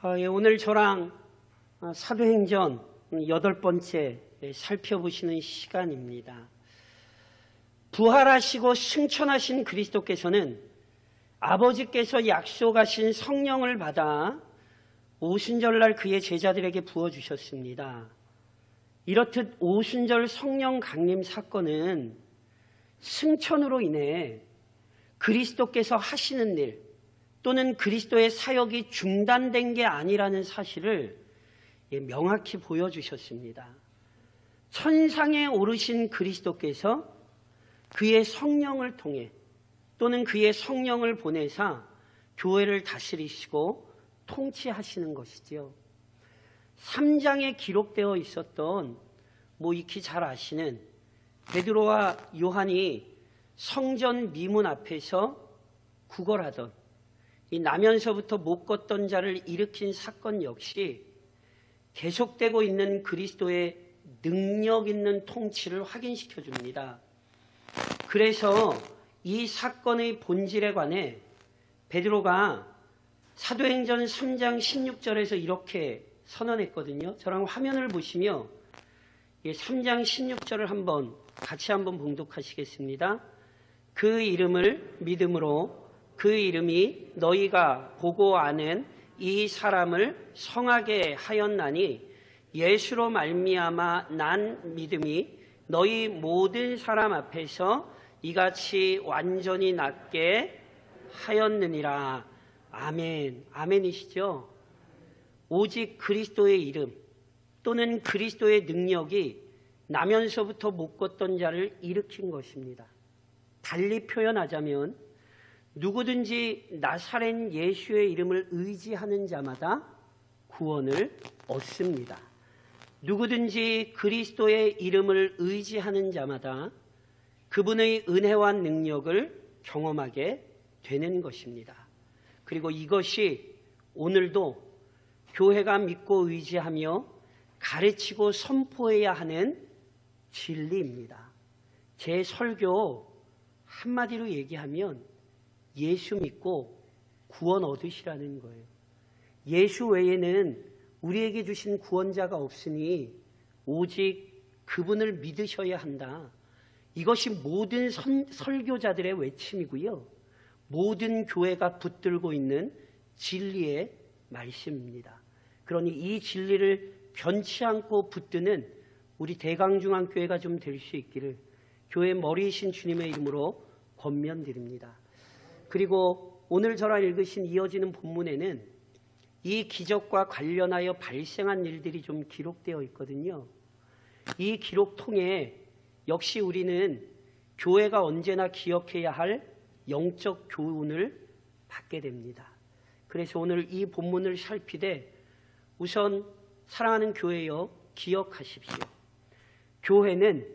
오늘 저랑 사도행전 8번째 살펴보시는 시간입니다. 부활하시고 승천하신 그리스도께서는 아버지께서 약속하신 성령을 받아 오순절날 그의 제자들에게 부어주셨습니다. 이렇듯 오순절 성령 강림 사건은 승천으로 인해 그리스도께서 하시는 일 또는 그리스도의 사역이 중단된 게 아니라는 사실을 명확히 보여주셨습니다. 천상에 오르신 그리스도께서 그의 성령을 통해 또는 그의 성령을 보내사 교회를 다스리시고 통치하시는 것이지요. 3장에 기록되어 있었던 익히 잘 아시는 베드로와 요한이 성전 미문 앞에서 구걸하던 이 나면서부터 못 걷던 자를 일으킨 사건 역시 계속되고 있는 그리스도의 능력 있는 통치를 확인시켜 줍니다. 그래서 이 사건의 본질에 관해 베드로가 사도행전 3장 16절에서 이렇게 선언했거든요. 저랑 화면을 보시며 3장 16절을 같이 한번 봉독하시겠습니다. 그 이름을 믿음으로 그 이름이 너희가 보고 아는 이 사람을 성하게 하였나니 예수로 말미암아 난 믿음이 너희 모든 사람 앞에서 이같이 완전히 낫게 하였느니라. 아멘. 아멘이시죠? 오직 그리스도의 이름 또는 그리스도의 능력이 나면서부터 못 걷던 자를 일으킨 것입니다. 달리 표현하자면 누구든지 나사렛 예수의 이름을 의지하는 자마다 구원을 얻습니다. 누구든지 그리스도의 이름을 의지하는 자마다 그분의 은혜와 능력을 경험하게 되는 것입니다. 그리고 이것이 오늘도 교회가 믿고 의지하며 가르치고 선포해야 하는 진리입니다. 제 설교 한마디로 얘기하면 예수 믿고 구원 얻으시라는 거예요. 예수 외에는 우리에게 주신 구원자가 없으니 오직 그분을 믿으셔야 한다. 이것이 모든 설교자들의 외침이고요. 모든 교회가 붙들고 있는 진리의 말씀입니다. 그러니 이 진리를 변치 않고 붙드는 우리 대강중앙교회가 좀 될 수 있기를 교회 머리이신 주님의 이름으로 권면드립니다. 그리고 오늘 저랑 읽으신 이어지는 본문에는 이 기적과 관련하여 발생한 일들이 좀 기록되어 있거든요. 이 기록 통해 역시 우리는 교회가 언제나 기억해야 할 영적 교훈을 받게 됩니다. 그래서 오늘 이 본문을 살피되 우선 사랑하는 교회여 기억하십시오. 교회는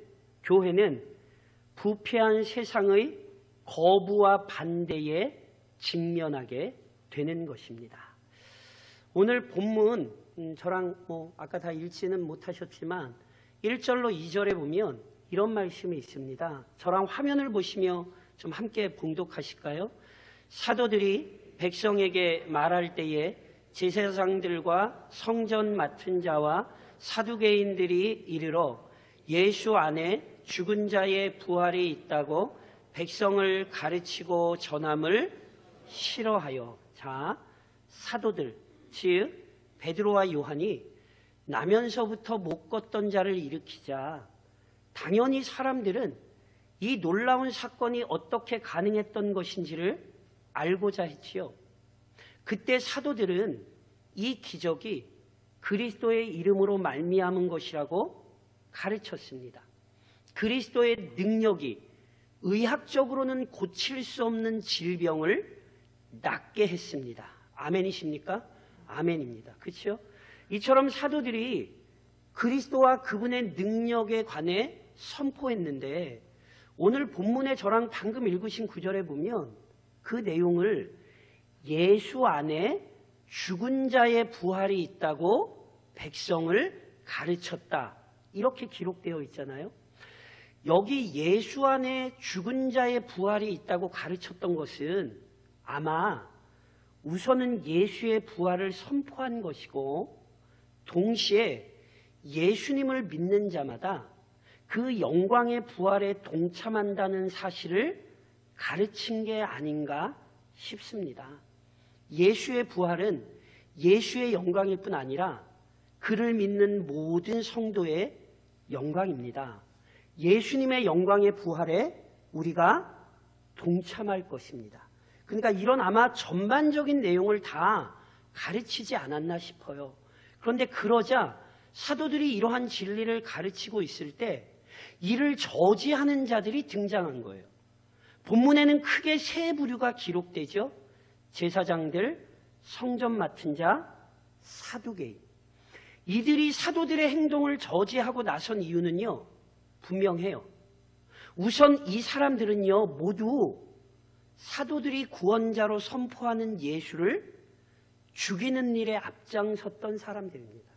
부패한 세상의 거부와 반대에 직면하게 되는 것입니다. 오늘 본문 저랑 아까 다 읽지는 못하셨지만 1절로 2절에 보면 이런 말씀이 있습니다. 저랑 화면을 보시며 좀 함께 봉독하실까요? 사도들이 백성에게 말할 때에 제사장들과 성전 맡은 자와 사두개인들이 이르러 예수 안에 죽은 자의 부활이 있다고 백성을 가르치고 전함을 싫어하여. 자, 사도들 즉 베드로와 요한이 나면서부터 못 걷던 자를 일으키자 당연히 사람들은 이 놀라운 사건이 어떻게 가능했던 것인지를 알고자 했지요. 그때 사도들은 이 기적이 그리스도의 이름으로 말미암은 것이라고 가르쳤습니다. 그리스도의 능력이 의학적으로는 고칠 수 없는 질병을 낫게 했습니다. 아멘이십니까? 아멘입니다. 그렇죠? 이처럼 사도들이 그리스도와 그분의 능력에 관해 선포했는데 오늘 본문에 저랑 방금 읽으신 구절에 보면 그 내용을 예수 안에 죽은 자의 부활이 있다고 백성을 가르쳤다. 이렇게 기록되어 있잖아요. 여기 예수 안에 죽은 자의 부활이 있다고 가르쳤던 것은 아마 우선은 예수의 부활을 선포한 것이고 동시에 예수님을 믿는 자마다 그 영광의 부활에 동참한다는 사실을 가르친 게 아닌가 싶습니다. 예수의 부활은 예수의 영광일 뿐 아니라 그를 믿는 모든 성도의 영광입니다. 예수님의 영광의 부활에 우리가 동참할 것입니다. 그러니까 이런 아마 전반적인 내용을 다 가르치지 않았나 싶어요. 그런데 그러자 사도들이 이러한 진리를 가르치고 있을 때 이를 저지하는 자들이 등장한 거예요. 본문에는 크게 세 부류가 기록되죠. 제사장들, 성전 맡은 자, 사두개인. 이들이 사도들의 행동을 저지하고 나선 이유는요, 분명해요. 우선 이 사람들은요, 모두 사도들이 구원자로 선포하는 예수를 죽이는 일에 앞장섰던 사람들입니다.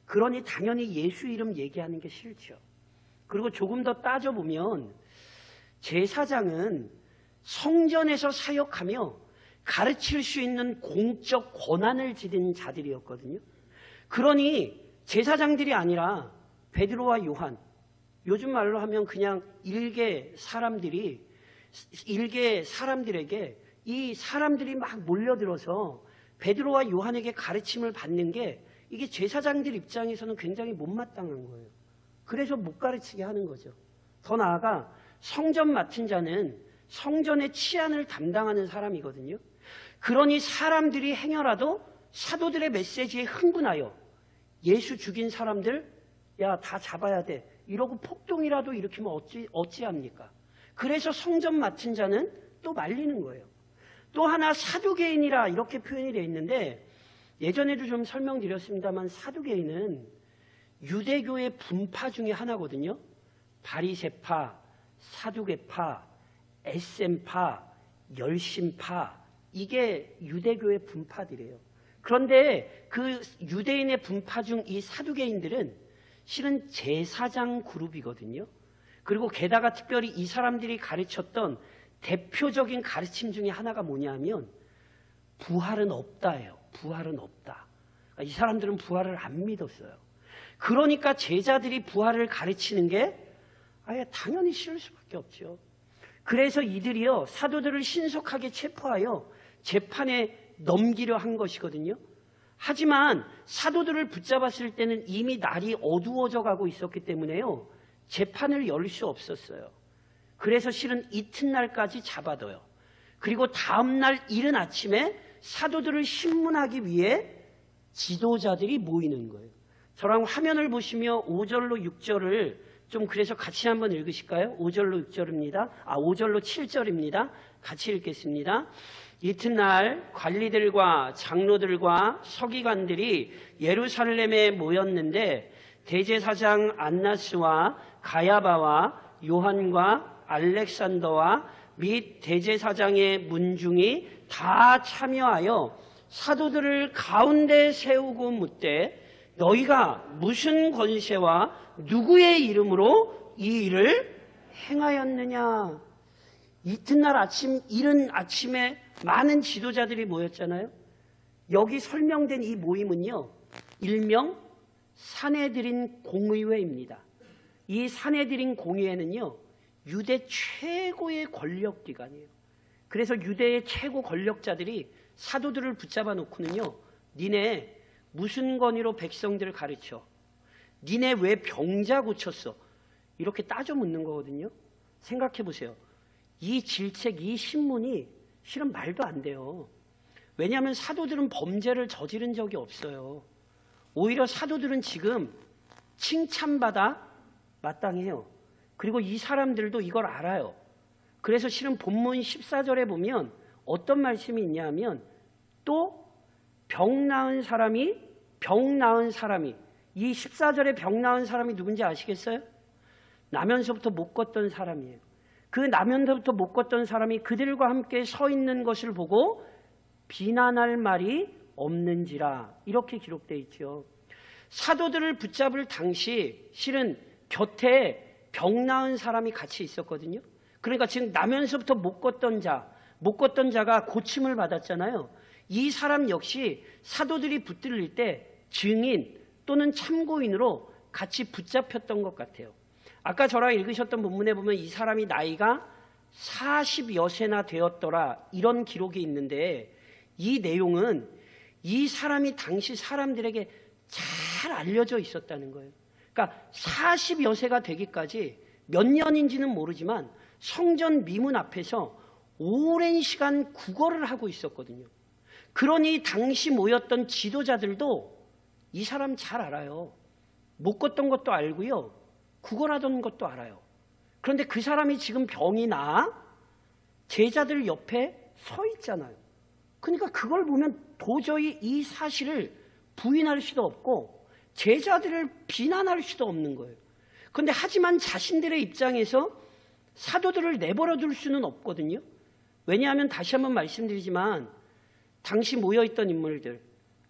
그러니 당연히 예수 이름 얘기하는 게 싫죠. 그리고 조금 더 따져보면 제사장은 성전에서 사역하며 가르칠 수 있는 공적 권한을 지닌 자들이었거든요. 그러니 제사장들이 아니라 베드로와 요한, 요즘 말로 하면 그냥 일개 사람들에게 이 사람들이 막 몰려들어서 베드로와 요한에게 가르침을 받는 게 이게 제사장들 입장에서는 굉장히 못마땅한 거예요. 그래서 못 가르치게 하는 거죠. 더 나아가 성전 맡은 자는 성전의 치안을 담당하는 사람이거든요. 그러니 사람들이 행여라도 사도들의 메시지에 흥분하여 예수 죽인 사람들 야, 다 잡아야 돼 이러고 폭동이라도 일으키면 어찌합니까? 그래서 성전 맡은 자는 또 말리는 거예요. 또 하나 사두개인이라 이렇게 표현이 되어 있는데 예전에도 좀 설명드렸습니다만 사두개인은 유대교의 분파 중에 하나거든요. 바리새파, 사두개파, 에셈파, 열심파 이게 유대교의 분파들이에요. 그런데 그 유대인의 분파 중 이 사두개인들은 실은 제사장 그룹이거든요. 그리고 게다가 특별히 이 사람들이 가르쳤던 대표적인 가르침 중에 하나가 뭐냐면 부활은 없다예요. 부활은 없다. 이 사람들은 부활을 안 믿었어요. 그러니까 제자들이 부활을 가르치는 게 아예 당연히 싫을 수밖에 없죠. 그래서 이들이요 사도들을 신속하게 체포하여 재판에 넘기려 한 것이거든요. 하지만 사도들을 붙잡았을 때는 이미 날이 어두워져 가고 있었기 때문에요 재판을 열 수 없었어요. 그래서 실은 이튿날까지 잡아둬요. 그리고 다음날 이른 아침에 사도들을 신문하기 위해 지도자들이 모이는 거예요. 저랑 화면을 보시며 5절로 6절을 좀 그래서 같이 한번 읽으실까요? 5절로 6절입니다. 5절로 7절입니다. 같이 읽겠습니다. 이튿날 관리들과 장로들과 서기관들이 예루살렘에 모였는데 대제사장 안나스와 가야바와 요한과 알렉산더와 및 대제사장의 문중이 다 참여하여 사도들을 가운데 세우고 묻되 너희가 무슨 권세와 누구의 이름으로 이 일을 행하였느냐. 이튿날 이른 아침에 많은 지도자들이 모였잖아요. 여기 설명된 이 모임은요 일명 산헤드린 공의회입니다. 이 산헤드린 공의회는요 유대 최고의 권력기관이에요. 그래서 유대의 최고 권력자들이 사도들을 붙잡아 놓고는요 니네 무슨 권위로 백성들을 가르쳐? 니네 왜 병자 고쳤어? 이렇게 따져 묻는 거거든요. 생각해 보세요. 이 질책, 이 신문이 실은 말도 안 돼요. 왜냐하면 사도들은 범죄를 저지른 적이 없어요. 오히려 사도들은 지금 칭찬받아 마땅해요. 그리고 이 사람들도 이걸 알아요. 그래서 실은 본문 14절에 보면 어떤 말씀이 있냐면 또 병 나은 사람이 이 14절에 병 나은 사람이 누군지 아시겠어요? 나면서부터 못 걷던 사람이에요. 그 나면서부터 못 걷던 사람이 그들과 함께 서 있는 것을 보고 비난할 말이 없는지라 이렇게 기록되어 있죠. 사도들을 붙잡을 당시 실은 곁에 병 나은 사람이 같이 있었거든요. 그러니까 지금 나면서부터 못 걷던 자가 고침을 받았잖아요. 이 사람 역시 사도들이 붙들릴 때 증인 또는 참고인으로 같이 붙잡혔던 것 같아요. 아까 저랑 읽으셨던 본문에 보면 이 사람이 나이가 40여 세나 되었더라 이런 기록이 있는데, 이 내용은 이 사람이 당시 사람들에게 잘 알려져 있었다는 거예요. 그러니까 40여 세가 되기까지 몇 년인지는 모르지만 성전 미문 앞에서 오랜 시간 구걸을 하고 있었거든요. 그러니 당시 모였던 지도자들도 이 사람 잘 알아요. 못 걷던 것도 알고요, 구걸하던 것도 알아요. 그런데 그 사람이 지금 병이 나 제자들 옆에 서 있잖아요. 그러니까 그걸 보면 도저히 이 사실을 부인할 수도 없고 제자들을 비난할 수도 없는 거예요. 그런데 하지만 자신들의 입장에서 사도들을 내버려 둘 수는 없거든요. 왜냐하면 다시 한번 말씀드리지만 당시 모여있던 인물들,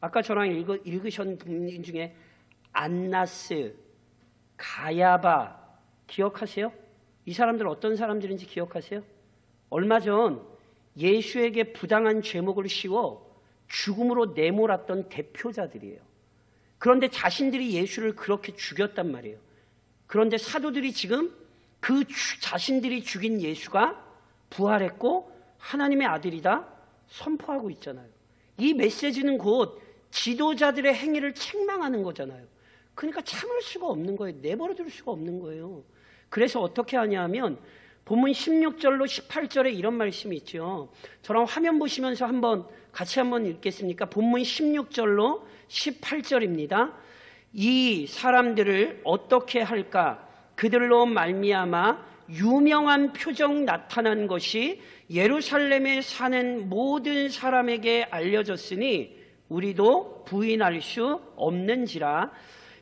아까 저랑 읽으신 분 중에 안나스, 가야바 기억하세요? 이 사람들 어떤 사람들인지 기억하세요? 얼마 전 예수에게 부당한 죄목을 씌워 죽음으로 내몰았던 대표자들이에요. 그런데 자신들이 예수를 그렇게 죽였단 말이에요. 그런데 사도들이 지금 그 자신들이 죽인 예수가 부활했고 하나님의 아들이다 선포하고 있잖아요. 이 메시지는 곧 지도자들의 행위를 책망하는 거잖아요. 그러니까 참을 수가 없는 거예요. 내버려둘 수가 없는 거예요. 그래서 어떻게 하냐면 본문 16절로 18절에 이런 말씀이 있죠. 저랑 화면 보시면서 같이 한번 읽겠습니까? 본문 16절로 18절입니다. 이 사람들을 어떻게 할까? 그들로 말미암아 유명한 표적 나타난 것이 예루살렘에 사는 모든 사람에게 알려졌으니 우리도 부인할 수 없는지라.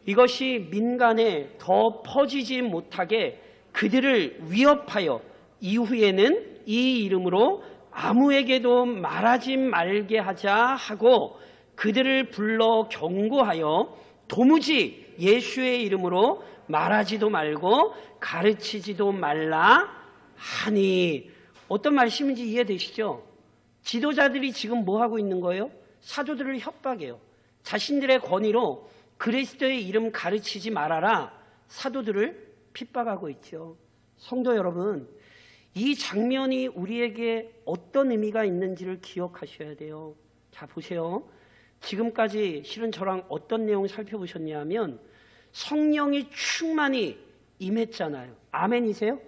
이것이 민간에 더 퍼지지 못하게 그들을 위협하여 이후에는 이 이름으로 아무에게도 말하지 말게 하자 하고 그들을 불러 경고하여 도무지 예수의 이름으로 말하지도 말고 가르치지도 말라 하니. 어떤 말씀인지 이해되시죠? 지도자들이 지금 뭐 하고 있는 거예요? 사도들을 협박해요. 자신들의 권위로 그리스도의 이름 가르치지 말아라 사도들을 핍박하고 있죠. 성도 여러분, 이 장면이 우리에게 어떤 의미가 있는지를 기억하셔야 돼요. 자, 보세요. 지금까지 실은 저랑 어떤 내용 살펴보셨냐면 성령이 충만히 임했잖아요. 아멘이세요?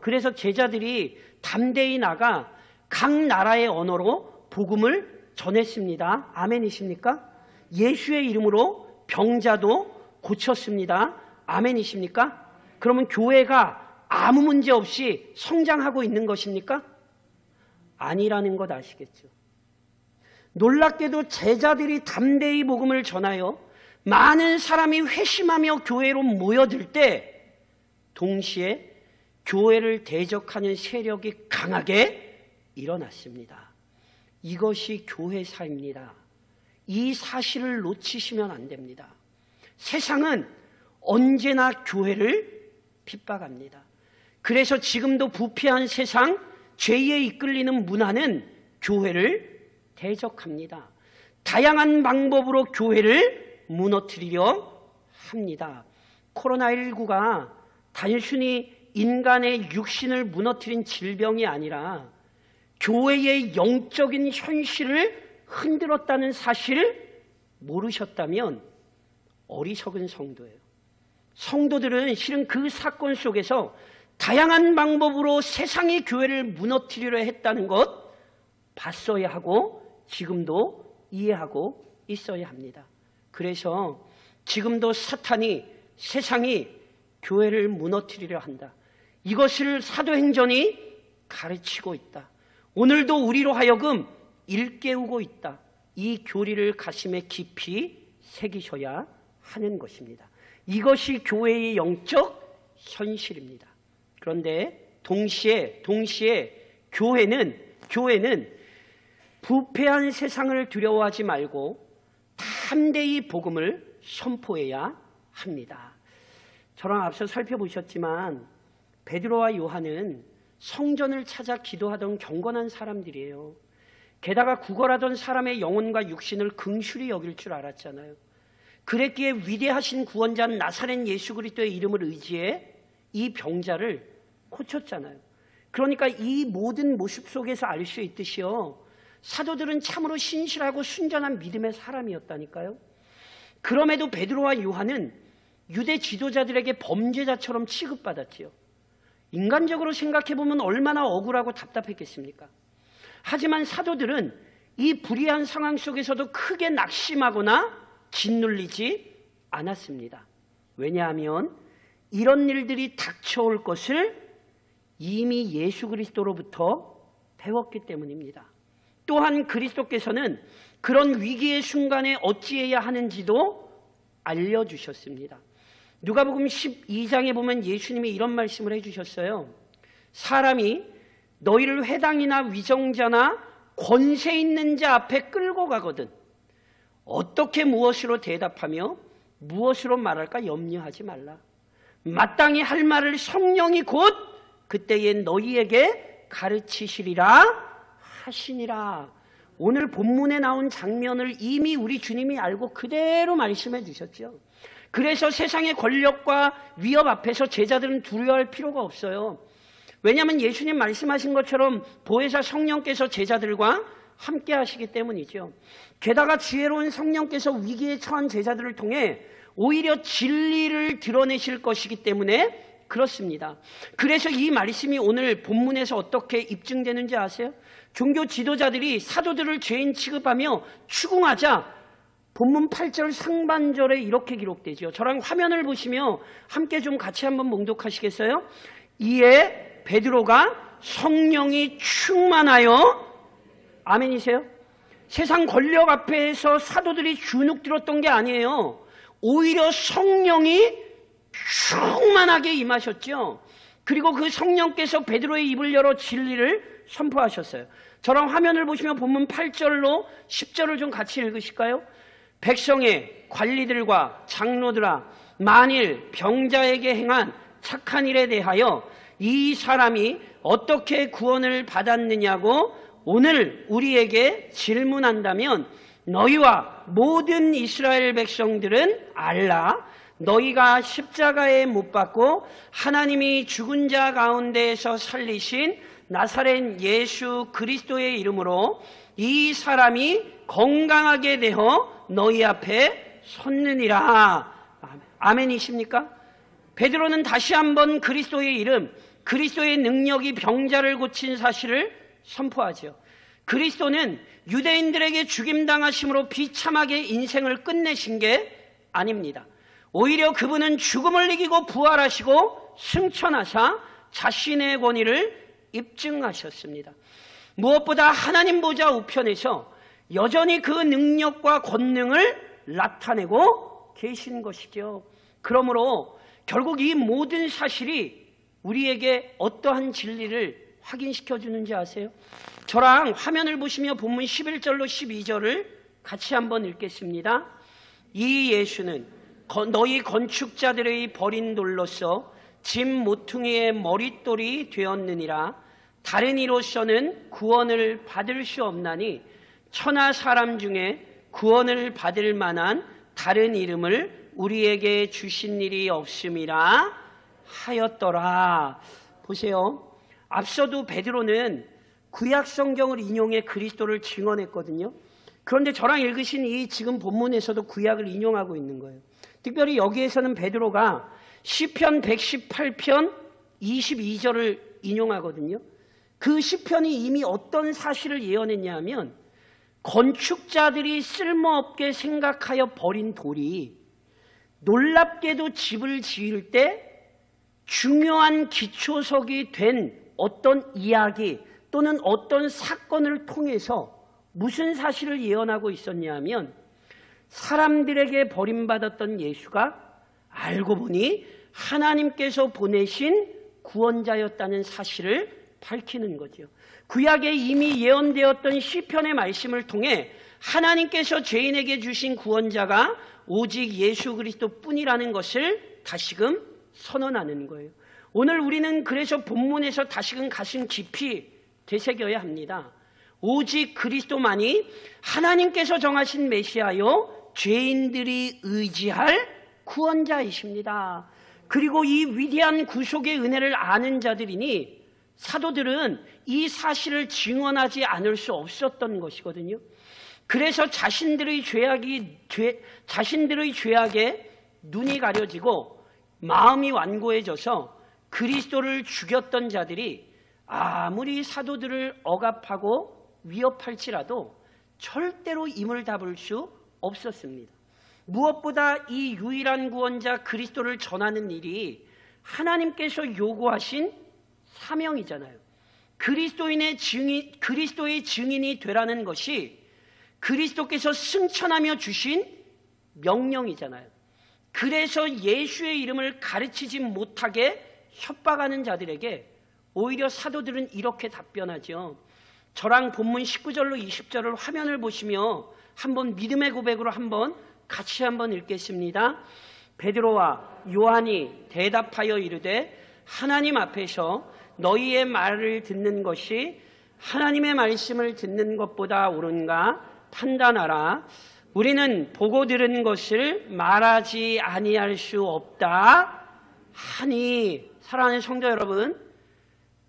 그래서 제자들이 담대히 나가 각 나라의 언어로 복음을 전했습니다. 아멘이십니까? 예수의 이름으로 병자도 고쳤습니다. 아멘이십니까? 그러면 교회가 아무 문제 없이 성장하고 있는 것입니까? 아니라는 것 아시겠죠? 놀랍게도 제자들이 담대히 복음을 전하여 많은 사람이 회심하며 교회로 모여들 때 동시에 교회를 대적하는 세력이 강하게 일어났습니다. 이것이 교회사입니다. 이 사실을 놓치시면 안 됩니다. 세상은 언제나 교회를 핍박합니다. 그래서 지금도 부패한 세상, 죄에 이끌리는 문화는 교회를 대적합니다. 다양한 방법으로 교회를 무너뜨리려 합니다. 코로나19가 단순히 인간의 육신을 무너뜨린 질병이 아니라 교회의 영적인 현실을 흔들었다는 사실을 모르셨다면 어리석은 성도예요. 성도들은 실은 그 사건 속에서 다양한 방법으로 세상의 교회를 무너뜨리려 했다는 것 봤어야 하고 지금도 이해하고 있어야 합니다. 그래서 지금도 사탄이 세상이 교회를 무너뜨리려 한다. 이것을 사도행전이 가르치고 있다. 오늘도 우리로 하여금 일깨우고 있다. 이 교리를 가슴에 깊이 새기셔야 하는 것입니다. 이것이 교회의 영적 현실입니다. 그런데 동시에 교회는 부패한 세상을 두려워하지 말고 담대히 복음을 선포해야 합니다. 저랑 앞서 살펴보셨지만 베드로와 요한은 성전을 찾아 기도하던 경건한 사람들이에요. 게다가 구걸하던 사람의 영혼과 육신을 긍휼히 여길 줄 알았잖아요. 그랬기에 위대하신 구원자 나사렛 예수 그리스도의 이름을 의지해 이 병자를 고쳤잖아요. 그러니까 이 모든 모습 속에서 알 수 있듯이요, 사도들은 참으로 신실하고 순전한 믿음의 사람이었다니까요. 그럼에도 베드로와 요한은 유대 지도자들에게 범죄자처럼 취급받았지요. 인간적으로 생각해보면 얼마나 억울하고 답답했겠습니까? 하지만 사도들은 이 불의한 상황 속에서도 크게 낙심하거나 짓눌리지 않았습니다. 왜냐하면 이런 일들이 닥쳐올 것을 이미 예수 그리스도로부터 배웠기 때문입니다. 또한 그리스도께서는 그런 위기의 순간에 어찌해야 하는지도 알려주셨습니다. 누가복음 12장에 보면 예수님이 이런 말씀을 해주셨어요. 사람이 너희를 회당이나 위정자나 권세 있는 자 앞에 끌고 가거든 어떻게 무엇으로 대답하며 무엇으로 말할까 염려하지 말라. 마땅히 할 말을 성령이 곧 그때에 너희에게 가르치시리라 하시니라. 오늘 본문에 나온 장면을 이미 우리 주님이 알고 그대로 말씀해 주셨죠. 그래서 세상의 권력과 위협 앞에서 제자들은 두려워할 필요가 없어요. 왜냐하면 예수님 말씀하신 것처럼 보혜사 성령께서 제자들과 함께 하시기 때문이죠. 게다가 지혜로운 성령께서 위기에 처한 제자들을 통해 오히려 진리를 드러내실 것이기 때문에 그렇습니다. 그래서 이 말씀이 오늘 본문에서 어떻게 입증되는지 아세요? 종교 지도자들이 사도들을 죄인 취급하며 추궁하자 본문 8절 상반절에 이렇게 기록되죠. 저랑 화면을 보시며 함께 좀 같이 한번 봉독하시겠어요? 이에 베드로가 성령이 충만하여, 아멘이세요? 세상 권력 앞에서 사도들이 주눅 들었던 게 아니에요. 오히려 성령이 충만하게 임하셨죠. 그리고 그 성령께서 베드로의 입을 열어 진리를 선포하셨어요. 저랑 화면을 보시면 본문 8절로 10절을 좀 같이 읽으실까요? 백성의 관리들과 장로들아, 만일 병자에게 행한 착한 일에 대하여 이 사람이 어떻게 구원을 받았느냐고 오늘 우리에게 질문한다면 너희와 모든 이스라엘 백성들은 알라. 너희가 십자가에 못 박고 하나님이 죽은 자 가운데에서 살리신 나사렛 예수 그리스도의 이름으로 이 사람이 건강하게 되어 너희 앞에 섰느니라. 아멘이십니까? 베드로는 다시 한번 그리스도의 이름, 그리스도의 능력이 병자를 고친 사실을 선포하죠. 그리스도는 유대인들에게 죽임당하심으로 비참하게 인생을 끝내신 게 아닙니다. 오히려 그분은 죽음을 이기고 부활하시고 승천하사 자신의 권위를 입증하셨습니다. 무엇보다 하나님 보좌 우편에서 여전히 그 능력과 권능을 나타내고 계신 것이죠. 그러므로 결국 이 모든 사실이 우리에게 어떠한 진리를 확인시켜 주는지 아세요? 저랑 화면을 보시며 본문 11절로 12절을 같이 한번 읽겠습니다. 이 예수는 너희 건축자들의 버린 돌로서 집 모퉁이의 머릿돌이 되었느니라. 다른 이로서는 구원을 받을 수 없나니 천하 사람 중에 구원을 받을 만한 다른 이름을 우리에게 주신 일이 없음이라 하였더라. 보세요. 앞서도 베드로는 구약 성경을 인용해 그리스도를 증언했거든요. 그런데 저랑 읽으신 이 지금 본문에서도 구약을 인용하고 있는 거예요. 특별히 여기에서는 베드로가 시편 118편 22절을 인용하거든요. 그 시편이 이미 어떤 사실을 예언했냐 하면 건축자들이 쓸모없게 생각하여 버린 돌이 놀랍게도 집을 지을 때 중요한 기초석이 된 어떤 이야기 또는 어떤 사건을 통해서 무슨 사실을 예언하고 있었냐 하면 사람들에게 버림받았던 예수가 알고 보니 하나님께서 보내신 구원자였다는 사실을 밝히는 거죠. 구약에 이미 예언되었던 시편의 말씀을 통해 하나님께서 죄인에게 주신 구원자가 오직 예수 그리스도뿐이라는 것을 다시금 선언하는 거예요. 오늘 우리는 그래서 본문에서 다시금 가슴 깊이 되새겨야 합니다. 오직 그리스도만이 하나님께서 정하신 메시아요 죄인들이 의지할 구원자이십니다. 그리고 이 위대한 구속의 은혜를 아는 자들이니 사도들은 이 사실을 증언하지 않을 수 없었던 것이거든요. 그래서 자신들의 죄악에 눈이 가려지고 마음이 완고해져서 그리스도를 죽였던 자들이 아무리 사도들을 억압하고 위협할지라도 절대로 임을 담을 수 없었습니다. 무엇보다 이 유일한 구원자 그리스도를 전하는 일이 하나님께서 요구하신 사명이잖아요. 그리스도의 증인이 되라는 것이 그리스도께서 승천하며 주신 명령이잖아요. 그래서 예수의 이름을 가르치지 못하게 협박하는 자들에게 오히려 사도들은 이렇게 답변하죠. 저랑 본문 19절로 20절을 화면을 보시며 한번 믿음의 고백으로 같이 한번 읽겠습니다. 베드로와 요한이 대답하여 이르되 하나님 앞에서 너희의 말을 듣는 것이 하나님의 말씀을 듣는 것보다 옳은가 판단하라. 우리는 보고 들은 것을 말하지 아니할 수 없다 하니. 사랑하는 성도 여러분,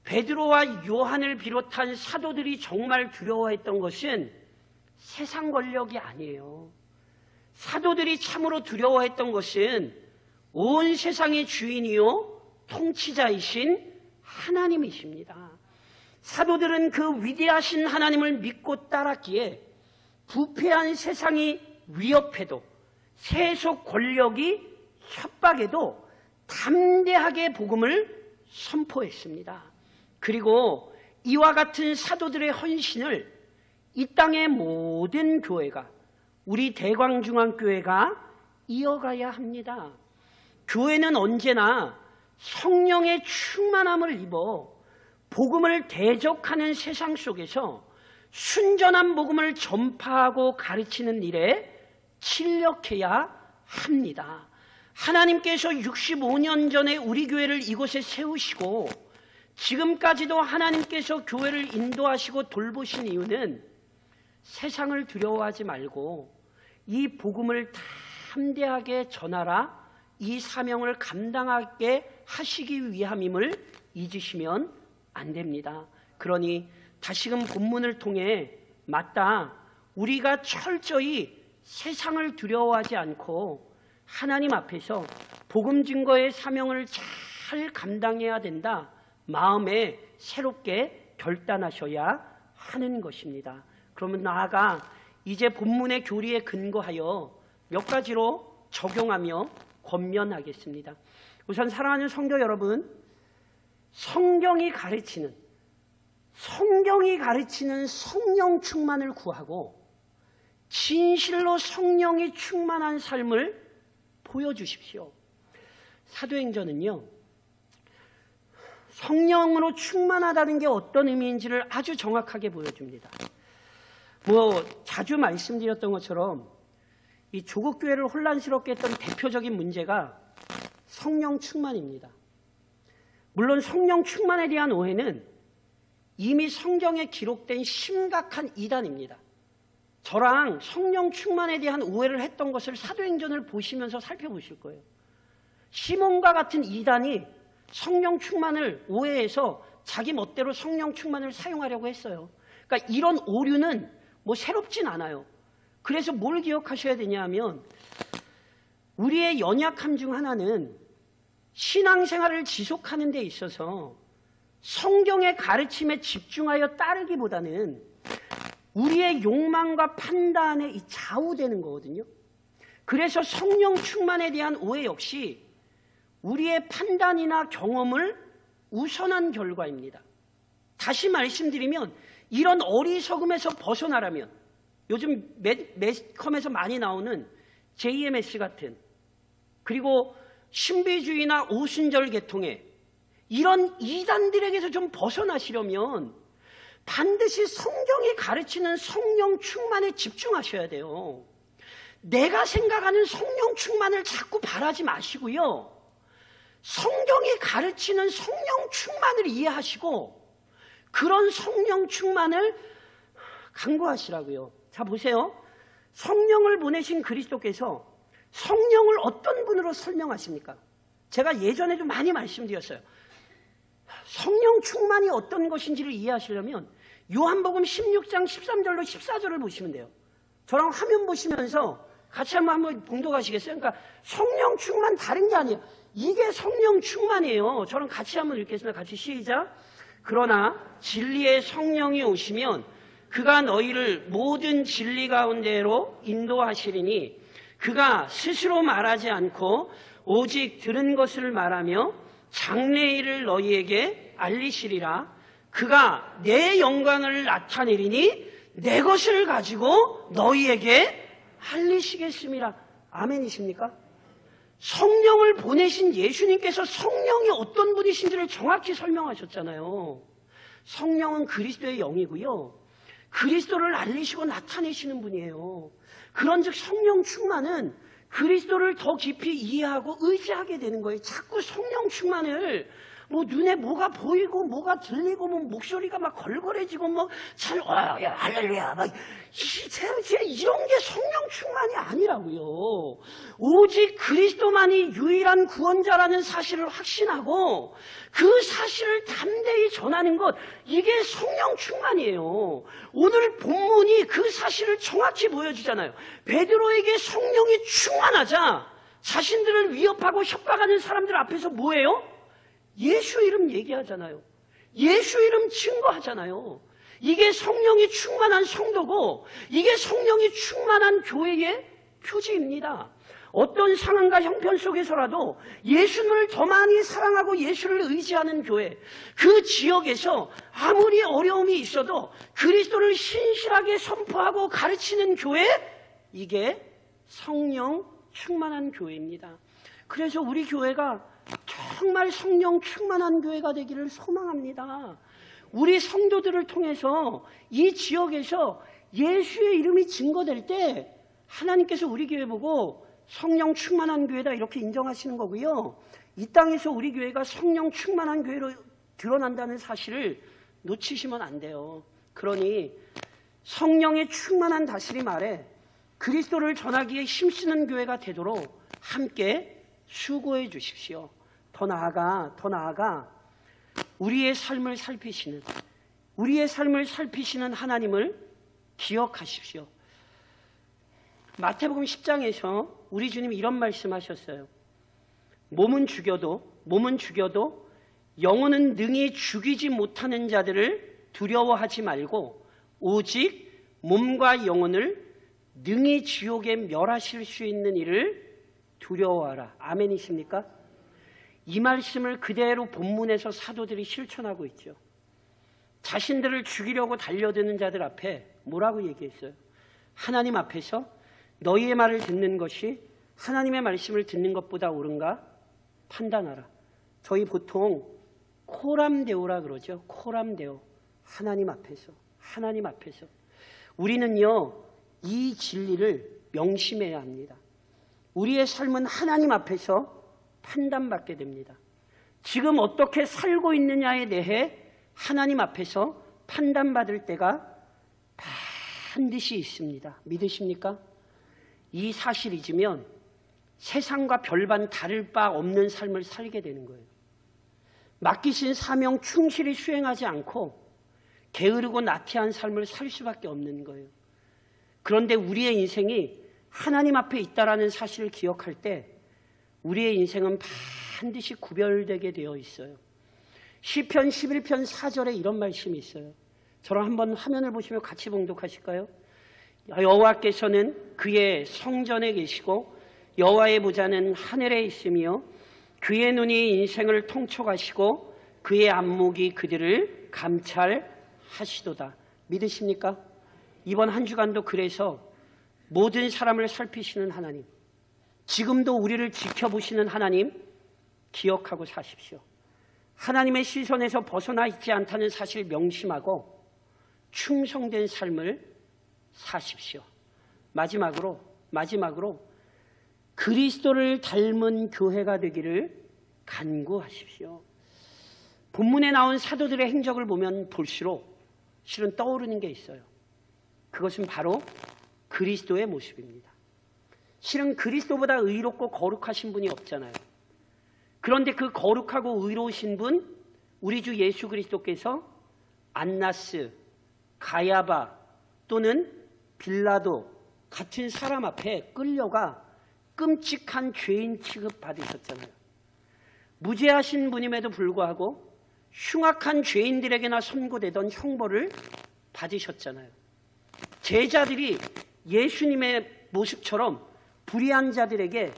베드로와 요한을 비롯한 사도들이 정말 두려워했던 것은 세상 권력이 아니에요. 사도들이 참으로 두려워했던 것은 온 세상의 주인이요 통치자이신 하나님이십니다. 사도들은 그 위대하신 하나님을 믿고 따랐기에 부패한 세상이 위협해도 세속 권력이 협박해도 담대하게 복음을 선포했습니다. 그리고 이와 같은 사도들의 헌신을 이 땅의 모든 교회가, 우리 대광중앙교회가 이어가야 합니다. 교회는 언제나 성령의 충만함을 입어 복음을 대적하는 세상 속에서 순전한 복음을 전파하고 가르치는 일에 진력해야 합니다. 하나님께서 65년 전에 우리 교회를 이곳에 세우시고 지금까지도 하나님께서 교회를 인도하시고 돌보신 이유는 세상을 두려워하지 말고 이 복음을 담대하게 전하라, 이 사명을 감당하게 하시기 위함임을 잊으시면 안 됩니다. 그러니 다시금 본문을 통해 맞다, 우리가 철저히 세상을 두려워하지 않고 하나님 앞에서 복음 증거의 사명을 잘 감당해야 된다, 마음에 새롭게 결단하셔야 하는 것입니다. 그러면 나아가 이제 본문의 교리에 근거하여 몇 가지로 적용하며 권면하겠습니다. 우선 사랑하는 성도 여러분, 성경이 가르치는 성령 충만을 구하고 진실로 성령이 충만한 삶을 보여주십시오. 사도행전은요, 성령으로 충만하다는 게 어떤 의미인지를 아주 정확하게 보여줍니다. 자주 말씀드렸던 것처럼 이 조국 교회를 혼란스럽게 했던 대표적인 문제가 성령 충만입니다. 물론 성령 충만에 대한 오해는 이미 성경에 기록된 심각한 이단입니다. 저랑 성령 충만에 대한 오해를 했던 것을 사도행전을 보시면서 살펴보실 거예요. 시몬과 같은 이단이 성령 충만을 오해해서 자기 멋대로 성령 충만을 사용하려고 했어요. 그러니까 이런 오류는 새롭진 않아요. 그래서 뭘 기억하셔야 되냐 하면, 우리의 연약함 중 하나는 신앙생활을 지속하는 데 있어서 성경의 가르침에 집중하여 따르기보다는 우리의 욕망과 판단에 좌우되는 거거든요. 그래서 성령 충만에 대한 오해 역시 우리의 판단이나 경험을 우선한 결과입니다. 다시 말씀드리면, 이런 어리석음에서 벗어나려면 요즘 매스컴에서 많이 나오는 JMS 같은, 그리고 신비주의나 오순절 계통의 이런 이단들에게서 좀 벗어나시려면 반드시 성경이 가르치는 성령 충만에 집중하셔야 돼요. 내가 생각하는 성령 충만을 자꾸 바라지 마시고요, 성경이 가르치는 성령 충만을 이해하시고 그런 성령 충만을 간구하시라고요. 자, 보세요. 성령을 보내신 그리스도께서 성령을 어떤 분으로 설명하십니까? 제가 예전에도 많이 말씀드렸어요. 성령 충만이 어떤 것인지를 이해하시려면 요한복음 16장 13절로 14절을 보시면 돼요. 저랑 화면 보시면서 같이 한번 봉독하시겠어요? 그러니까 성령 충만 다른 게 아니에요. 이게 성령 충만이에요. 저랑 같이 한번 읽겠습니다. 같이 시작. 그러나 진리의 성령이 오시면 그가 너희를 모든 진리 가운데로 인도하시리니 그가 스스로 말하지 않고 오직 들은 것을 말하며 장래일을 너희에게 알리시리라. 그가 내 영광을 나타내리니 내 것을 가지고 너희에게 알리시겠습니다. 아멘이십니까? 성령을 보내신 예수님께서 성령이 어떤 분이신지를 정확히 설명하셨잖아요. 성령은 그리스도의 영이고요. 그리스도를 알리시고 나타내시는 분이에요. 그런즉 성령 충만은 그리스도를 더 깊이 이해하고 의지하게 되는 거예요. 자꾸 성령 충만을 뭐 눈에 뭐가 보이고 뭐가 들리고 뭐 목소리가 막 걸걸해지고 뭐 잘 야 할렐루야 막 이런 게 성령 충만이 아니라고요. 오직 그리스도만이 유일한 구원자라는 사실을 확신하고 그 사실을 담대히 전하는 것, 이게 성령 충만이에요. 오늘 본문이 그 사실을 정확히 보여주잖아요. 베드로에게 성령이 충만하자 자신들을 위협하고 협박하는 사람들 앞에서 뭐예요? 예수 이름 얘기하잖아요. 예수 이름 증거하잖아요. 이게 성령이 충만한 성도고 이게 성령이 충만한 교회의 표지입니다. 어떤 상황과 형편 속에서라도 예수를 더 많이 사랑하고 예수를 의지하는 교회, 그 지역에서 아무리 어려움이 있어도 그리스도를 신실하게 선포하고 가르치는 교회, 이게 성령 충만한 교회입니다. 그래서 우리 교회가 정말 성령 충만한 교회가 되기를 소망합니다. 우리 성도들을 통해서 이 지역에서 예수의 이름이 증거될 때 하나님께서 우리 교회 보고 성령 충만한 교회다 이렇게 인정하시는 거고요. 이 땅에서 우리 교회가 성령 충만한 교회로 드러난다는 사실을 놓치시면 안 돼요. 그러니 성령의 충만한 다스림 아래 그리스도를 전하기에 힘쓰는 교회가 되도록 함께 수고해 주십시오. 더 나아가 우리의 삶을 살피시는 하나님을 기억하십시오. 마태복음 10장에서 우리 주님이 이런 말씀하셨어요. 몸은 죽여도 영혼은 능히 죽이지 못하는 자들을 두려워하지 말고 오직 몸과 영혼을 능히 지옥에 멸하실 수 있는 이를 두려워하라. 아멘이십니까? 이 말씀을 그대로 본문에서 사도들이 실천하고 있죠. 자신들을 죽이려고 달려드는 자들 앞에 뭐라고 얘기했어요? 하나님 앞에서 너희의 말을 듣는 것이 하나님의 말씀을 듣는 것보다 옳은가 판단하라. 저희 보통 코람데오라 그러죠. 코람데오. 하나님 앞에서 우리는요 이 진리를 명심해야 합니다. 우리의 삶은 하나님 앞에서 판단받게 됩니다. 지금 어떻게 살고 있느냐에 대해 하나님 앞에서 판단받을 때가 반드시 있습니다. 믿으십니까? 이 사실을 잊으면 세상과 별반 다를 바 없는 삶을 살게 되는 거예요. 맡기신 사명 충실히 수행하지 않고 게으르고 나태한 삶을 살 수밖에 없는 거예요. 그런데 우리의 인생이 하나님 앞에 있다라는 사실을 기억할 때 우리의 인생은 반드시 구별되게 되어 있어요. 시편 11편 4절에 이런 말씀이 있어요. 저랑 한번 화면을 보시면 같이 봉독하실까요? 여호와께서는 그의 성전에 계시고 여호와의 보좌는 하늘에 있으며 그의 눈이 인생을 통촉하시고 그의 안목이 그들을 감찰하시도다. 믿으십니까? 이번 한 주간도 그래서 모든 사람을 살피시는 하나님, 지금도 우리를 지켜보시는 하나님 기억하고 사십시오. 하나님의 시선에서 벗어나 있지 않다는 사실을 명심하고 충성된 삶을 사십시오. 마지막으로 그리스도를 닮은 교회가 되기를 간구하십시오. 본문에 나온 사도들의 행적을 보면 볼수록 실은 떠오르는 게 있어요. 그것은 바로 그리스도의 모습입니다. 실은 그리스도보다 의롭고 거룩하신 분이 없잖아요. 그런데 그 거룩하고 의로우신 분, 우리 주 예수 그리스도께서 안나스, 가야바 또는 빌라도 같은 사람 앞에 끌려가 끔찍한 죄인 취급 받으셨잖아요. 무죄하신 분임에도 불구하고 흉악한 죄인들에게나 선고되던 형벌을 받으셨잖아요. 제자들이 예수님의 모습처럼 불의한 자들에게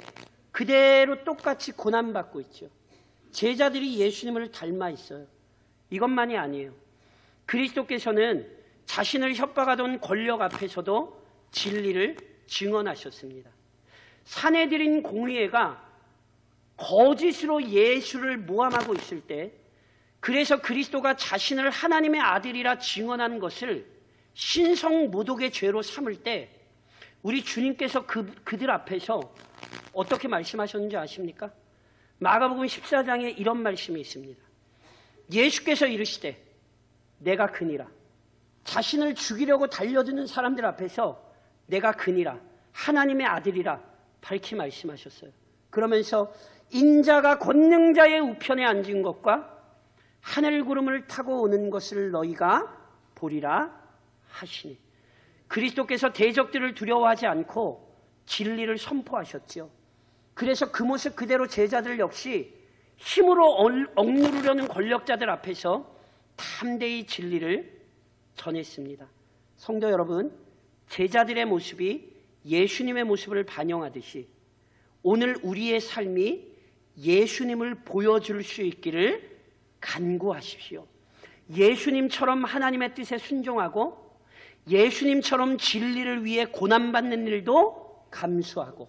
그대로 똑같이 고난받고 있죠. 제자들이 예수님을 닮아 있어요. 이것만이 아니에요. 그리스도께서는 자신을 협박하던 권력 앞에서도 진리를 증언하셨습니다. 사내들인 공의회가 거짓으로 예수를 모함하고 있을 때, 그래서 그리스도가 자신을 하나님의 아들이라 증언한 것을 신성모독의 죄로 삼을 때 우리 주님께서 그들 앞에서 어떻게 말씀하셨는지 아십니까? 마가복음 14장에 이런 말씀이 있습니다. 예수께서 이르시되 내가 그니라. 자신을 죽이려고 달려드는 사람들 앞에서 내가 그니라, 하나님의 아들이라 밝히 말씀하셨어요. 그러면서 인자가 권능자의 우편에 앉은 것과 하늘 구름을 타고 오는 것을 너희가 보리라 하시니, 그리스도께서 대적들을 두려워하지 않고 진리를 선포하셨지요. 그래서 그 모습 그대로 제자들 역시 힘으로 억누르려는 권력자들 앞에서 담대히 진리를 전했습니다. 성도 여러분, 제자들의 모습이 예수님의 모습을 반영하듯이 오늘 우리의 삶이 예수님을 보여줄 수 있기를 간구하십시오. 예수님처럼 하나님의 뜻에 순종하고 예수님처럼 진리를 위해 고난받는 일도 감수하고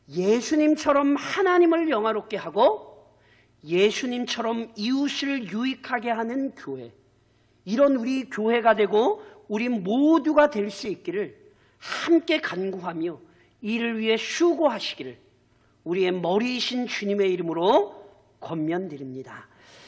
예수님처럼 하나님을 영화롭게 하고 예수님처럼 이웃을 유익하게 하는 교회, 이런 우리 교회가 되고 우리 모두가 될 수 있기를 함께 간구하며 이를 위해 수고하시기를 우리의 머리이신 주님의 이름으로 권면드립니다.